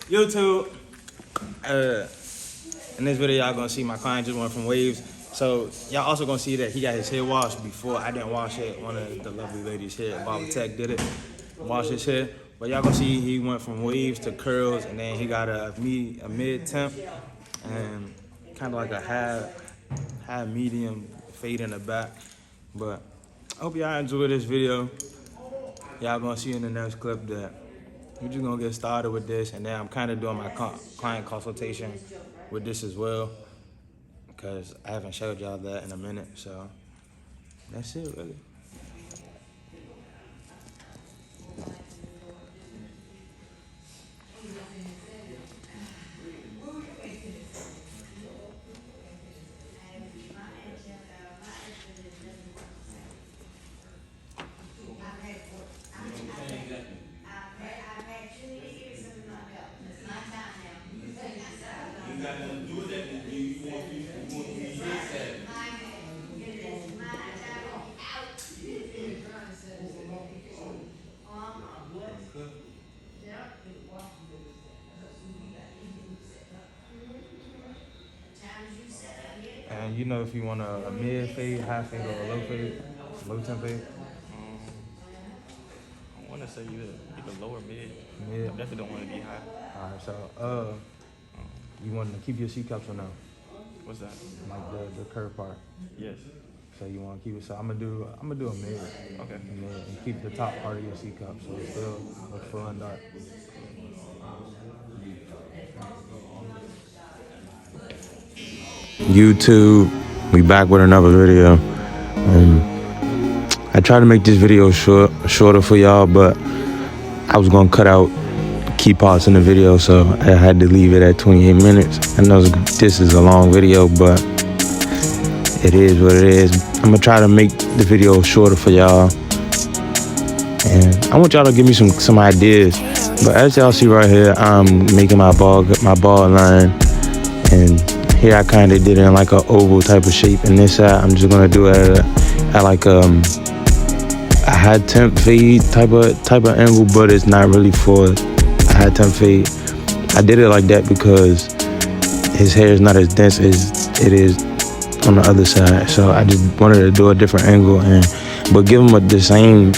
YouTube. In this video, y'all gonna see my client just went from waves. So y'all also gonna see that he got his hair washed before. I didn't wash it. One of the lovely ladies here, Barber Tech, did it. Wash his hair. But y'all gonna see he went from waves to curls, and then he got a mid temp and kind of like a half medium fade in the back. But I hope y'all enjoy this video. Y'all gonna see in the next clip that we're just gonna get started with this, and then I'm kind of doing my client consultation with this as well, because I haven't showed y'all that in a minute. So that's it, really. And you know, if you want a mid fade, high fade, or a low fade, low temp fade. I want to say either low or mid. Mid. I definitely don't want to be high. All right, so you want to keep your C cups or no? What's that? Like the curve part. Yes. So you want to keep it. So I'm gonna do a mid. Okay. And keep the top part of your C cup so it still looks full and dark. YouTube, we back with another video. I tried to make this video shorter for y'all, but I was gonna cut out key parts in the video, so I had to leave it at 28 minutes. I know this is a long video, but it is what it is. I'm gonna try to make the video shorter for y'all, and I want y'all to give me some ideas. But as y'all see right here, I'm making my ball line, and here I kind of did it in like an oval type of shape. And this side, I'm just gonna do it at like a high temp fade type of angle, but it's not really for a high temp fade. I did it like that because his hair is not as dense as it is on the other side. So I just wanted to do a different angle, but give him the same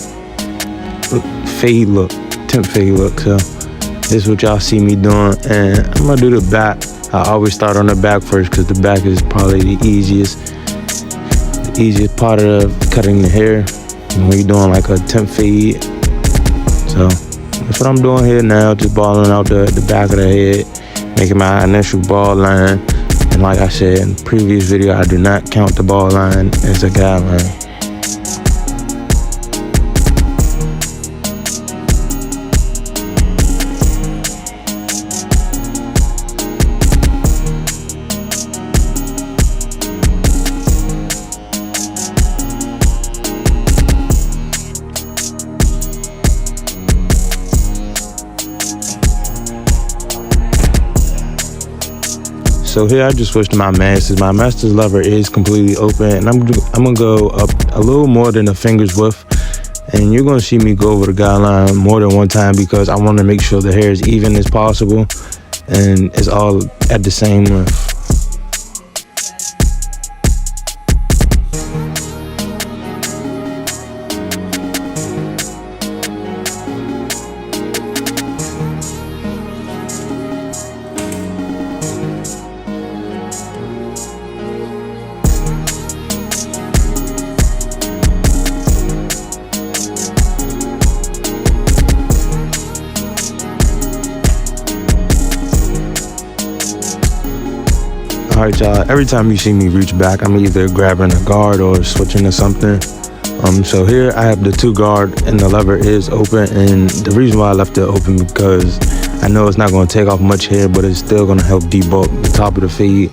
fade look, temp fade look. So this is what y'all see me doing, and I'm gonna do the back. I always start on the back first because the back is probably the easiest part of cutting the hair when you're doing like a temp fade. So that's what I'm doing here now, just balling out the back of the head, making my initial ball line. And like I said in the previous video, I do not count the ball line as a guideline. So here I just switched to my masters. My masters lever is completely open, and I'm gonna go up a little more than a finger's width. And you're gonna see me go over the guideline more than one time because I want to make sure the hair is even as possible and it's all at the same length. Alright y'all, every time you see me reach back, I'm either grabbing a guard or switching to something. So here I have the 2 guard and the lever is open, and the reason why I left it open because I know it's not going to take off much hair, but it's still going to help debulk the top of the fade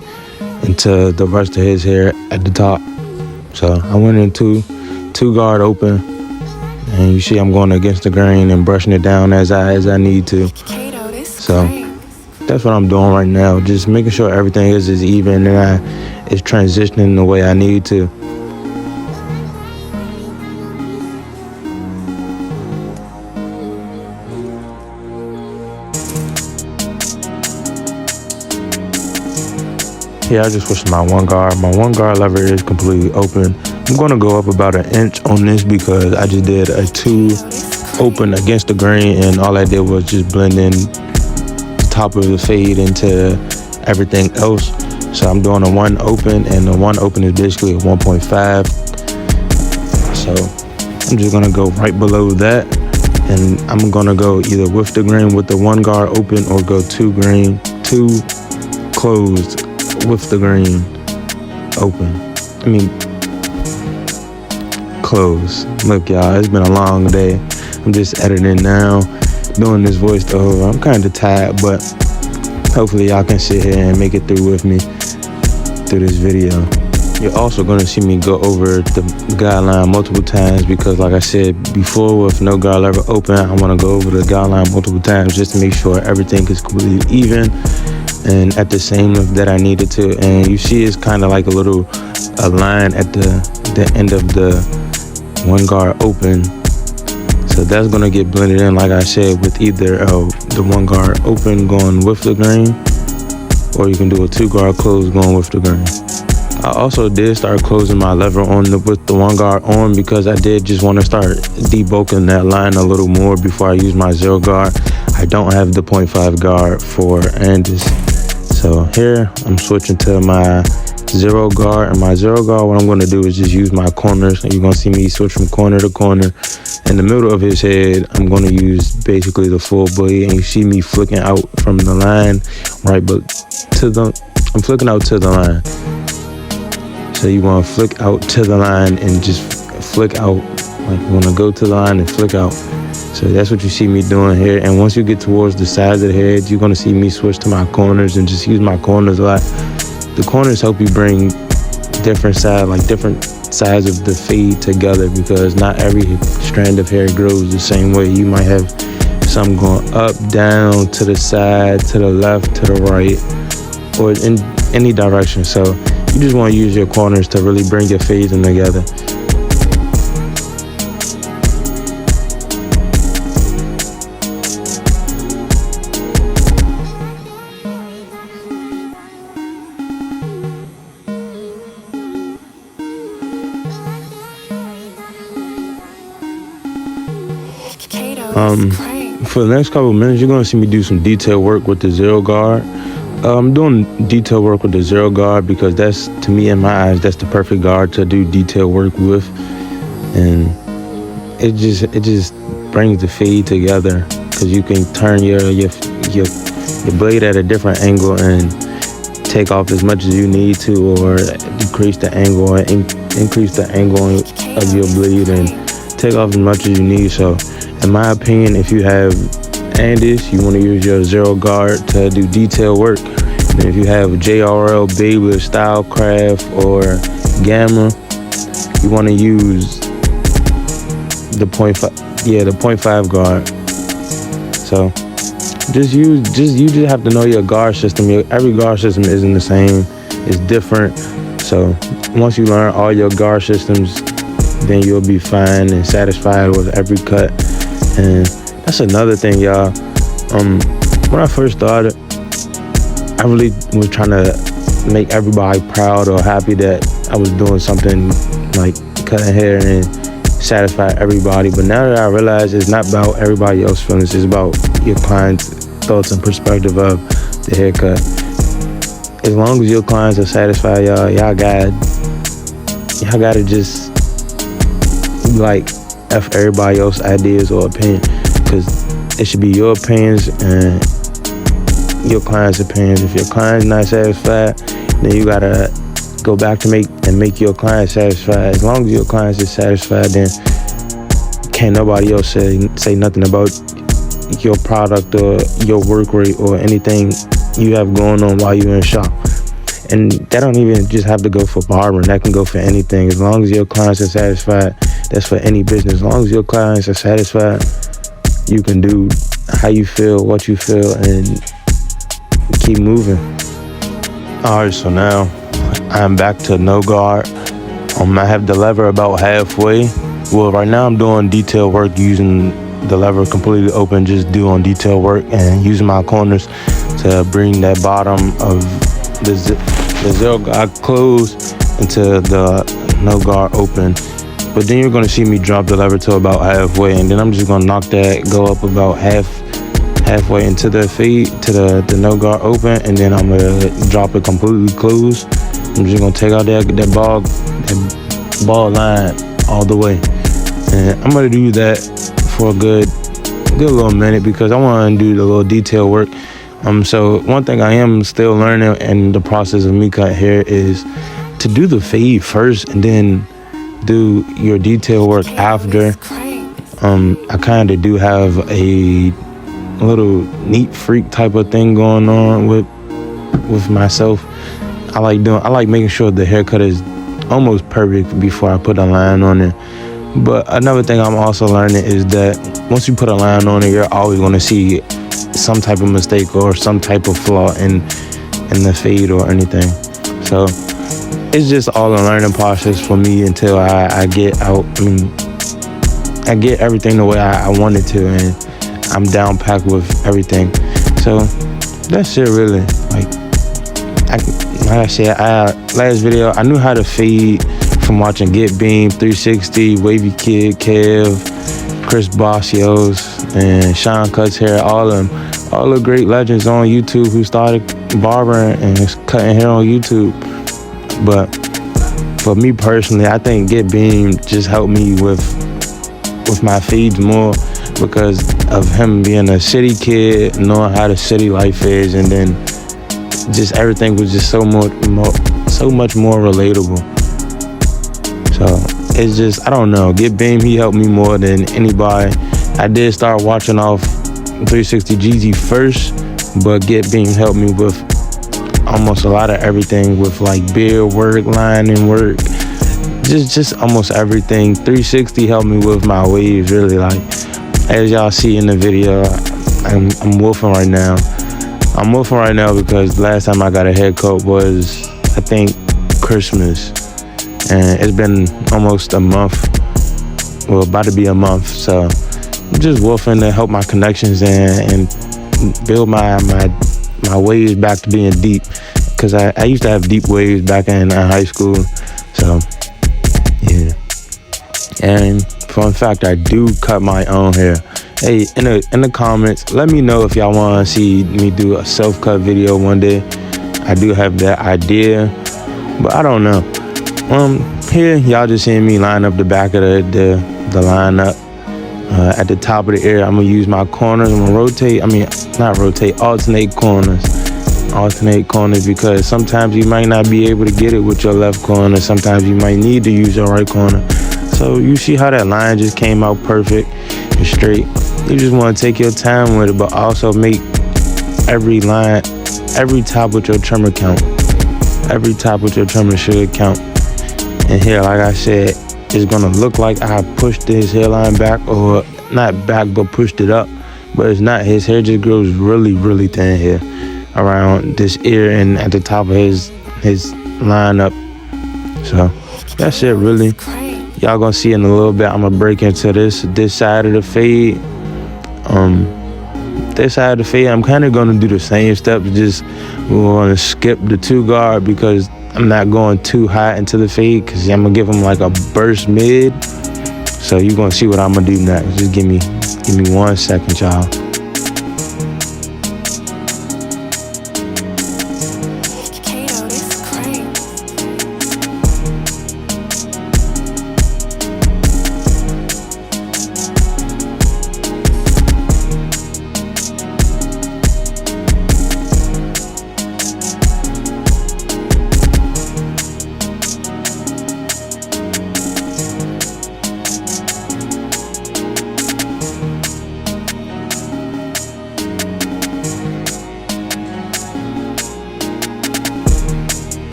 into the rest of his hair at the top. So I went into 2 guard open, and you see I'm going against the grain and brushing it down as I need to. So that's what I'm doing right now, just making sure everything is as even and it's transitioning the way I need to. Yeah, I just switched to my one guard. My one guard lever is completely open. I'm gonna go up about 1 inch on this because I just did a 2 open against the grain, and all I did was just blend in the top of the fade into everything else. So I'm doing a 1 open, and the 1 open is basically a 1.5. So I'm just gonna go right below that, and I'm gonna go either with the grain with the 1 guard open, or go 2 closed with the grain open. I mean, closed. Look, y'all, it's been a long day. I'm just editing now, doing this voiceover. I'm kind of tired, but hopefully y'all can sit here and make it through with me through this video. You're also going to see me go over the guideline multiple times because, like I said before, with no guide lever open, I want to go over the guideline multiple times just to make sure everything is completely even and at the same length that I needed to. And you see it's kind of like a line at the end of the 1 guard open. So that's going to get blended in, like I said, with either the 1 guard open going with the grain, or you can do a 2 guard close going with the grain. I also did start closing my lever with the 1 guard on because I did just want to start debulking that line a little more before I use my 0 guard. I don't have the 0.5 guard for Andis. So here I'm switching to my 0 guard, and my 0 guard, what I'm going to do is just use my corners. You're going to see me switch from corner to corner. In the middle of his head, I'm going to use basically the full blade, and you see me flicking out from the line, right? But I'm flicking out to the line. So you want to flick out to the line and just flick out. Like you want to go to the line and flick out. So that's what you see me doing here. And once you get towards the sides of the head, you're going to see me switch to my corners and just use my corners a lot. The corners help you bring different sides of the fade together because not every strand of hair grows the same way. You might have some going up, down, to the side, to the left, to the right, or in any direction. So you just want to use your corners to really bring your fades in together. For the next couple of minutes, you're going to see me do some detail work with the 0 guard. I'm doing detail work with the 0 guard because that's, to me, in my eyes, that's the perfect guard to do detail work with. And it just brings the fade together because you can turn your blade at a different angle and take off as much as you need to, or decrease the angle and increase the angle of your blade and take off as much as you need. So in my opinion, if you have Andis, you want to use your 0 guard to do detail work. And if you have JRL, Babyliss, Stylecraft, or Gamma, you want to use the 0.5 guard. So you just have to know your guard system. Every guard system isn't the same. It's different. So once you learn all your guard systems, then you'll be fine and satisfied with every cut. And that's another thing, y'all. When I first started, I really was trying to make everybody proud or happy that I was doing something like cutting hair and satisfy everybody. But now that I realize it's not about everybody else's feelings, it's about your client's thoughts and perspective of the haircut. As long as your clients are satisfied, y'all gotta just like F everybody else's ideas or opinion, because it should be your opinions and your client's opinions. If your client's not satisfied, then you gotta go back to make your client satisfied. As long as your client is satisfied, then can't nobody else say nothing about your product or your work rate or anything you have going on while you're in shop. And that don't even just have to go for barbering. That can go for anything. As long as your clients are satisfied, that's for any business. As long as your clients are satisfied, you can do how you feel, what you feel, and keep moving. Alright, so now I'm back to no guard. I have the lever about halfway. Well, right now I'm doing detail work using the lever completely open, just doing detail work and using my corners to bring that bottom of the zero guard closed into the no guard open. But then you're gonna see me drop the lever to about halfway, and then I'm just gonna knock that, go up about halfway into the fade, to the no guard open, and then I'm gonna drop it completely closed. I'm just gonna take out that ball line all the way. And I'm gonna do that for a good little minute because I wanna do the little detail work. So one thing I am still learning in the process of me cut hair is to do the fade first and then do your detail work after. I kind of do have a little neat freak type of thing going on with myself. I like making sure the haircut is almost perfect before I put a line on it. But another thing I'm also learning is that once you put a line on it, you're always going to see some type of mistake or some type of flaw in the fade or anything. So it's just all a learning process for me until I get out. I get everything the way I want it to, and I'm down packed with everything. So that's it really. Like I said, last video, I knew how to fade from watching Get Beam, 360, Wavy Kid, Kev, Chris Bossios, and Sean Cuts Hair, all the great legends on YouTube who started barbering and cutting hair on YouTube. But for me personally, I think Get Beam just helped me with my fades more because of him being a city kid, knowing how the city life is, and then just everything was just so much more relatable. So it's just, I don't know, Get Beam, he helped me more than anybody. I did start watching off 360 Jeezy first, but Get Beam helped me with almost a lot of everything, with like beard work, lining work, just almost everything. 360 helped me with my waves, really. Like as y'all see in the video, I'm woofing right now. I'm woofing right now because last time I got a haircut was, I think, Christmas. And it's been almost a month, well, about to be a month. So I'm just woofing to help my connections and build my waves back to being deep. Because I used to have deep waves back in high school. So, yeah. And fun fact, I do cut my own hair. Hey, in the comments, let me know if y'all want to see me do a self-cut video one day. I do have that idea, but I don't know. Here, y'all just seeing me line up the back of the lineup. At the top of the ear, I'm gonna use my corners. I'm gonna alternate corners because sometimes you might not be able to get it with your left corner. Sometimes you might need to use your right corner. So you see how that line just came out perfect and straight. You just want to take your time with it, but also make every line, every top with your trimmer count. Every top with your trimmer should count. And here, like I said, it's gonna look like I pushed his hairline back, or not back, but pushed it up. But it's not. His hair just grows really, really thin here around this ear and at the top of his lineup. So that's it, really. Y'all gonna see in a little bit. I'm gonna break into this side of the fade. This side of the fade, I'm kind of gonna do the same steps. Just we're gonna skip the 2 guard because I'm not going too high into the fade because I'm gonna give him like a burst mid. So you're gonna see what I'm gonna do next. Just give me 1 second, y'all.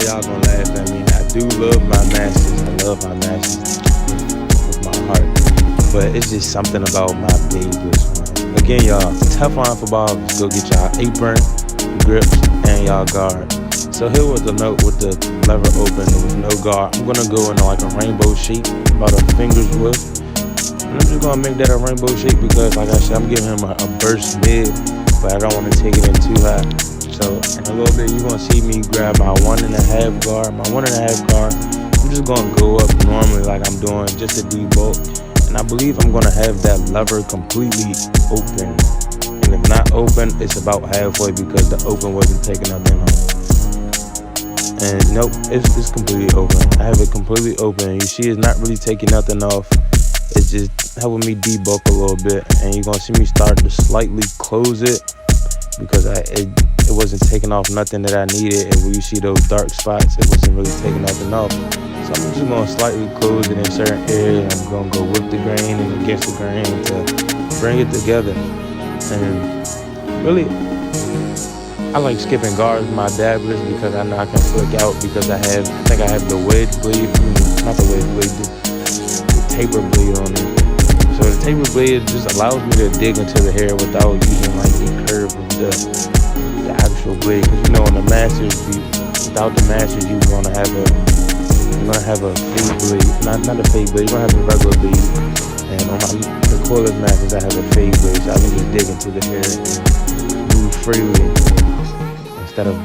Y'all gonna laugh at me. I do love my masters. I love my masters with my heart. But it's just something about my Babyliss one. Again, y'all, Teflonforbarbers, go get y'all apron, grips, and y'all guard. So here with the note with the lever open with no guard. I'm gonna go in like a rainbow shape, about a finger's width. And I'm just gonna make that a rainbow shape because, like I said, I'm giving him a burst mid, but I don't want to take it in too high. So in a little bit, you're gonna see me grab my 1.5 guard. My 1.5 guard, I'm just gonna go up normally like I'm doing, just to debulk. And I believe I'm gonna have that lever completely open. And if not open, it's about halfway because the open wasn't taking nothing off. And nope, it's completely open. I have it completely open. You see it's not really taking nothing off. It's just helping me debulk a little bit. And you're gonna see me start to slightly close it because it wasn't taking off nothing that I needed. And when you see those dark spots, it wasn't really taking nothing off. So I'm just gonna slightly close it in certain areas. I'm gonna go with the grain and against the grain to bring it together. And really, I like skipping guards with my Babyliss because I know I can flick out because I think I have the wedge blade, not the wedge blade, the taper blade on it. So the taper blade just allows me to dig into the hair without using like the curve of the actual blade. Because you know, on the Masters, without the Masters, you're gonna have a fade blade, not a fade blade. You're gonna have a regular blade. And on the Cordless Masters, I have a fade blade, so I can just dig into the hair and move freely instead of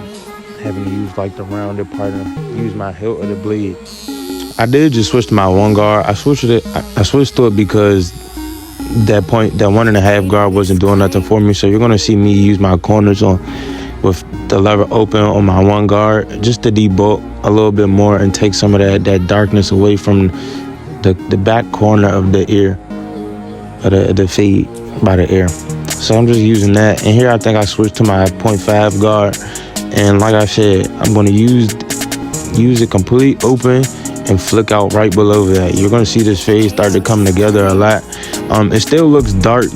having to use like the rounded part and use my hilt of the blade. I did just switch to my 1 guard. I switched to it because that 1.5 guard wasn't doing nothing for me. So you're gonna see me use my corners with the lever open on my 1 guard just to debulk a little bit more and take some of that darkness away from the back corner of the ear, of the fade by the ear. So I'm just using that. And here I think I switched to my 0.5 guard. And like I said, I'm gonna use it completely open and flick out right below that. You're gonna see this fade start to come together a lot. It still looks dark,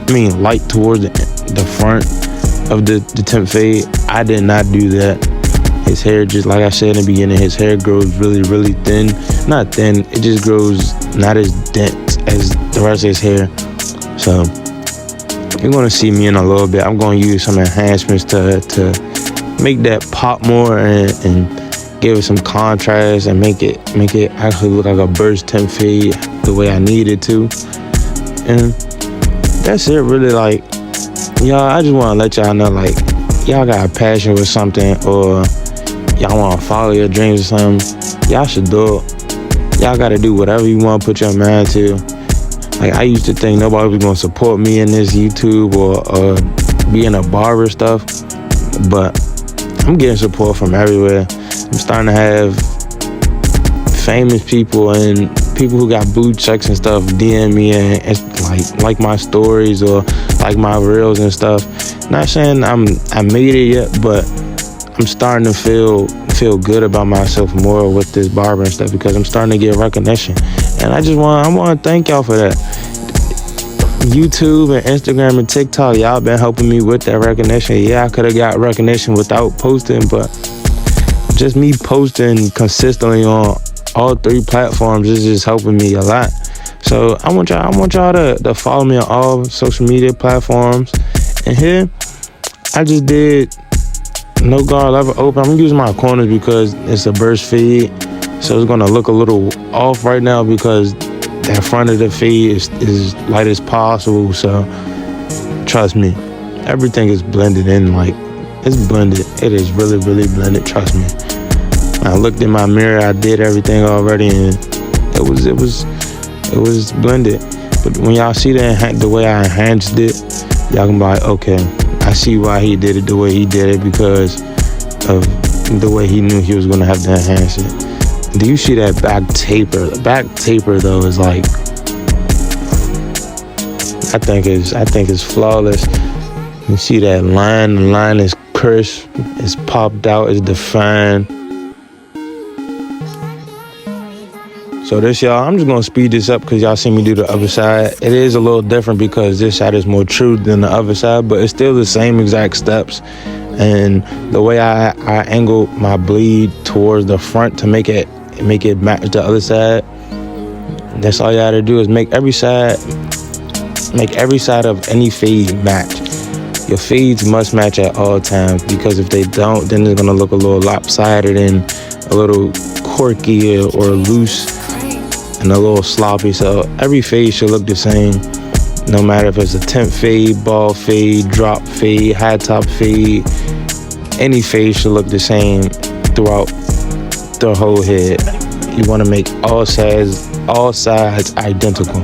light towards the front of the temp fade. I did not do that. His hair, just like I said in the beginning, his hair grows really, really thin. Not thin, it just grows not as dense as the rest of his hair. So you're gonna see me in a little bit. I'm gonna use some enhancements to make that pop more and give it some contrast and make it actually look like a burst temp fade the way I need it to. And that's it, really. Like, y'all, I just want to let y'all know, like, y'all got a passion with something or y'all want to follow your dreams or something, y'all should do it. Y'all got to do whatever you want to put your mind to. Like, I used to think nobody was going to support me in this YouTube or being a barber stuff, but I'm getting support from everywhere. I'm starting to have famous people and people who got blue checks and stuff DM me and like my stories or like my reels and stuff. Not saying I made it yet, but I'm starting to feel good about myself more with this barber and stuff because I'm starting to get recognition. And I want to thank y'all for that. YouTube and Instagram and TikTok, y'all been helping me with that recognition. Yeah, I could have got recognition without posting, but just me posting consistently on all 3 platforms is just helping me a lot. So I want y'all to follow me on all social media platforms. And here, I just did no guard lever open. I'm using my corners because it's a burst fade, so it's gonna look a little off right now because that front of the fade is light as possible. So trust me, everything is blended in. Like, it's blended. It is really, really blended. Trust me. I looked in my mirror. I did everything already, and it was blended. But when y'all see the way I enhanced it, y'all can be like, okay, I see why he did it the way he did it because of the way he knew he was gonna have to enhance it. Do you see that back taper? The back taper though is like, I think it's flawless. You see that line? The line is crisp. It's popped out. It's defined. So this, y'all, I'm just gonna speed this up because y'all see me do the other side. It is a little different because this side is more true than the other side, but it's still the same exact steps. And the way I angle my bleed towards the front to make it match the other side. That's all you gotta do is make every side of any fade match. Your fades must match at all times because if they don't, then it's gonna look a little lopsided and a little quirky or loose. and a little sloppy. So every fade should look the same, no matter if it's a temp fade, ball fade, drop fade, high top fade. Any fade should look the same throughout the whole head. You want to make all sides identical.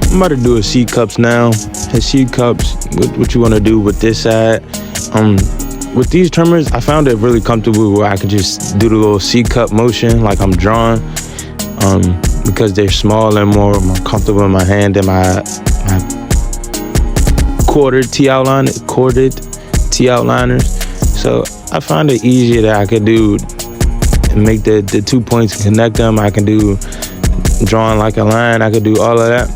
I'm about to do his C cups now. His C cups, what you want to do with this side. With these trimmers, I found it really comfortable where I can just do the little C cup motion like I'm drawing, because they're small and more comfortable in my hand than my corded T outliners. So I find it easier that I can do and make the 2 points and connect them. I can do drawing like a line. I could do all of that.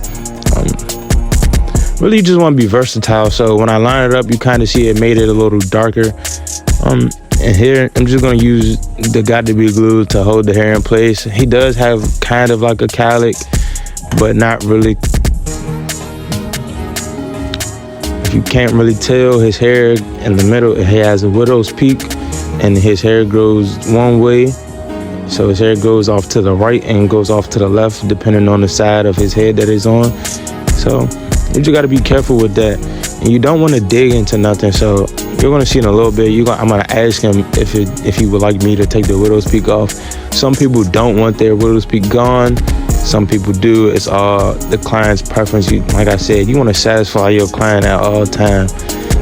Really just want to be versatile. So when I line it up, you kind of see it made it a little darker. And here I'm just gonna use the got-to-be glue to hold the hair in place. He does have kind of like a cowlick, but not really. If you can't really tell, his hair in the middle, he has a widow's peak, and his hair grows one way. So his hair goes off to the right and goes off to the left, depending on the side of his head that it's on. So you just got to be careful with that, and you don't want to dig into nothing. So you're gonna see in a little bit. I'm gonna ask him if he would like me to take the widow's peak off. Some people don't want their widow's peak gone. Some people do. It's all the client's preference. Like I said, you want to satisfy your client at all times.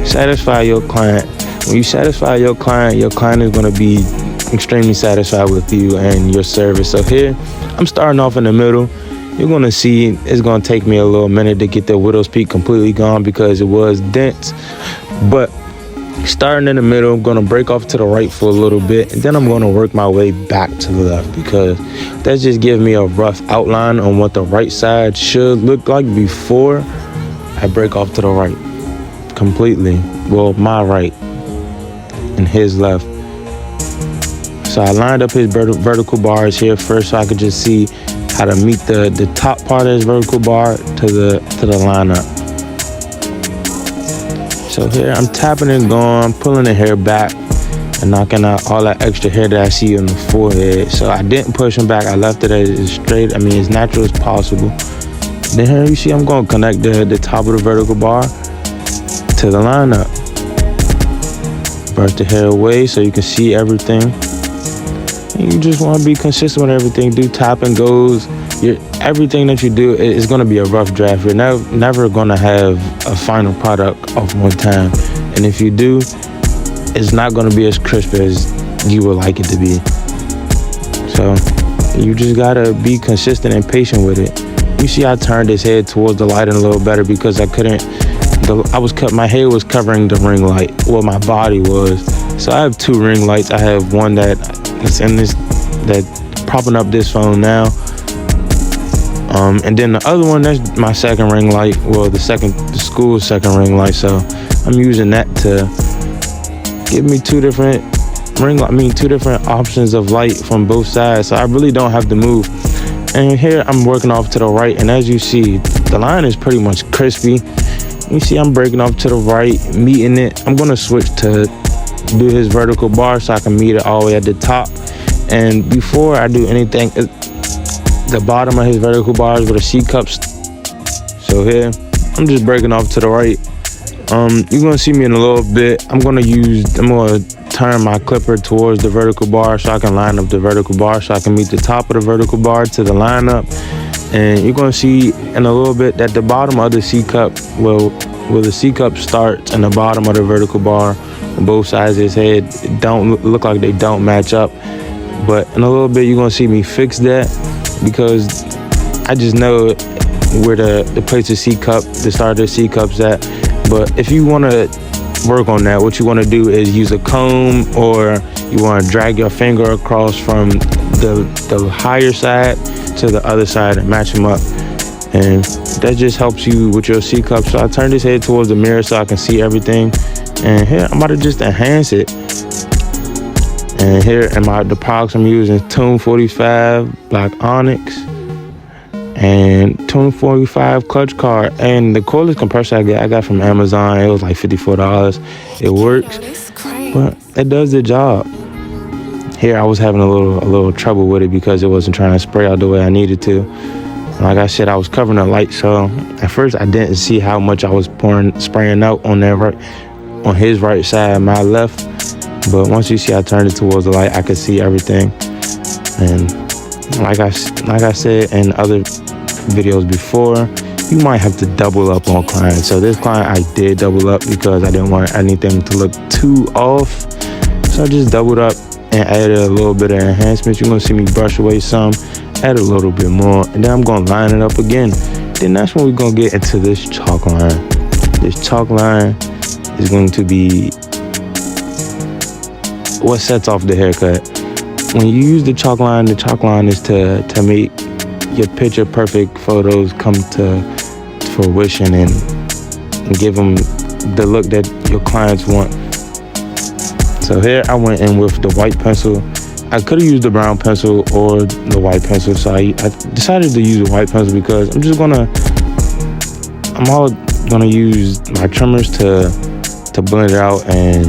Satisfy your client. When you satisfy your client is gonna be extremely satisfied with you and your service. So here, I'm starting off in the middle. You're gonna see it's gonna take me a little minute to get the widow's peak completely gone because it was dense. But starting in the middle, I'm gonna break off to the right for a little bit, and then I'm gonna work my way back to the left, because that just gives me a rough outline on what the right side should look like before I break off to the right completely. Well, my right and his left. So I lined up his vertical bars here first, so I could just see how to meet the top part of his vertical bar to the lineup. So here I'm tapping and going, I'm pulling the hair back and knocking out all that extra hair that I see on the forehead. So I didn't push him back, I left it as straight, as natural as possible. Then here you see I'm going to connect the top of the vertical bar to the lineup. Brush the hair away so you can see everything. And you just want to be consistent with everything. Do tap and goes. Everything that you do is going to be a rough draft. You're never going to have a final product off one time. And if you do, it's not going to be as crisp as you would like it to be. So you just got to be consistent and patient with it. You see I turned his head towards the light a little better because my hair was covering the ring light. Well, my body was. So I have 2 ring lights. I have one that's in this, that's propping up this phone now. And then the other one, that's my second ring light. Well, the school's second ring light. So I'm using that to give me 2 different options of light from both sides. So I really don't have to move. And here I'm working off to the right, and as you see, the line is pretty much crispy. You see I'm breaking off to the right, meeting it. I'm gonna switch to do his vertical bar so I can meet it all the way at the top. And before I do anything, the bottom of his vertical bars with the C cups. So here, I'm just breaking off to the right. You're gonna see me in a little bit. I'm gonna turn my clipper towards the vertical bar so I can line up the vertical bar so I can meet the top of the vertical bar to the lineup. And you're gonna see in a little bit that the bottom of the C cup, where the C cup starts and the bottom of the vertical bar on both sides of his head don't look like they don't match up. But in a little bit you're gonna see me fix that, because I just know where the place the C cup, the start of the C cup's at. But if you wanna work on that, what you wanna do is use a comb or You want to drag your finger across from the higher side to the other side and match them up. And that just helps you with your C cup. So I turn this head towards the mirror so I can see everything. And here I'm about to just enhance it. And here am the products I'm using: Tune 45 Black Onyx and Tune 45 Clutch Card. And the cordless compressor I got from Amazon. It was like $54. It works, but it does the job. Here I was having a little trouble with it because it wasn't trying to spray out the way I needed to. Like I said, I was covering the light, so at first I didn't see how much I was spraying out on his right side, my left. But once you see I turned it towards the light, I could see everything. And like I said in other videos before, you might have to double up on clients. So this client I did double up because I didn't want anything to look too off. So I just doubled up and added a little bit of enhancements. You're gonna see me brush away some, add a little bit more, and then I'm gonna line it up again. Then that's when we're gonna get into this chalk line. This chalk line is going to be what sets off the haircut. When you use the chalk line is to make your picture perfect photos come to fruition and give them the look that your clients want. So here I went in with the white pencil. I could have used the brown pencil or the white pencil, so I decided to use the white pencil because I'm all gonna use my trimmers to blend it out and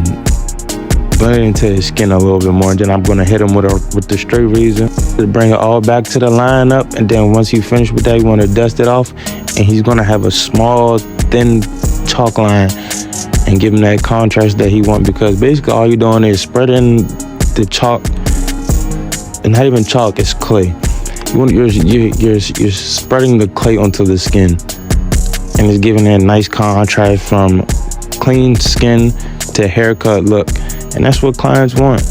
blend it into his skin a little bit more. And then I'm gonna hit him with the straight razor to bring it all back to the line up. And then once you finish with that, you wanna dust it off, and he's gonna have a small, thin chalk line and give him that contrast that he wants, because basically all you're doing is spreading the chalk, and not even chalk, it's clay. You're spreading the clay onto the skin, and it's giving that nice contrast from clean skin to haircut look, and that's what clients want.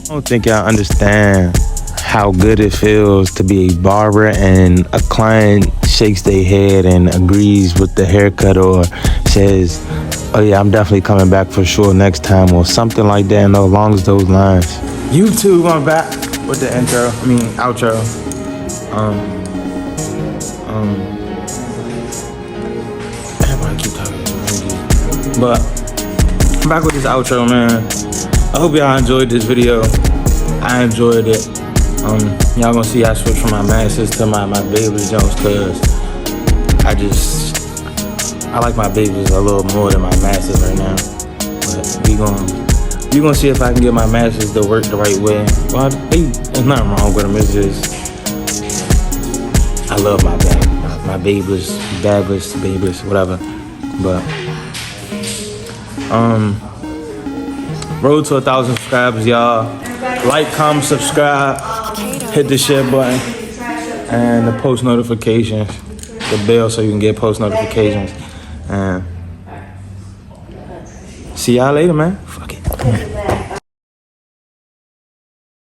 I don't think y'all understand how good it feels to be a barber and a client shakes their head and agrees with the haircut, or says, oh yeah, I'm definitely coming back for sure next time, or something like that, and along those lines. YouTube, I'm back with the outro. Everybody keep talking, but I'm back with this outro, man. I hope y'all enjoyed this video. I enjoyed it. Y'all gonna see I switched from my Masters to my Babyliss Jones, cause I like my Babyliss a little more than my Masters right now. But we gonna see if I can get my Masters to work the right way. Well, there's nothing wrong with them. It's just I love my Babyliss, whatever. But road to 1,000 subscribers, y'all. Like, comment, subscribe, hit the share button, and the post notifications, the bell, so you can get post notifications. And see y'all later, man. Fuck it.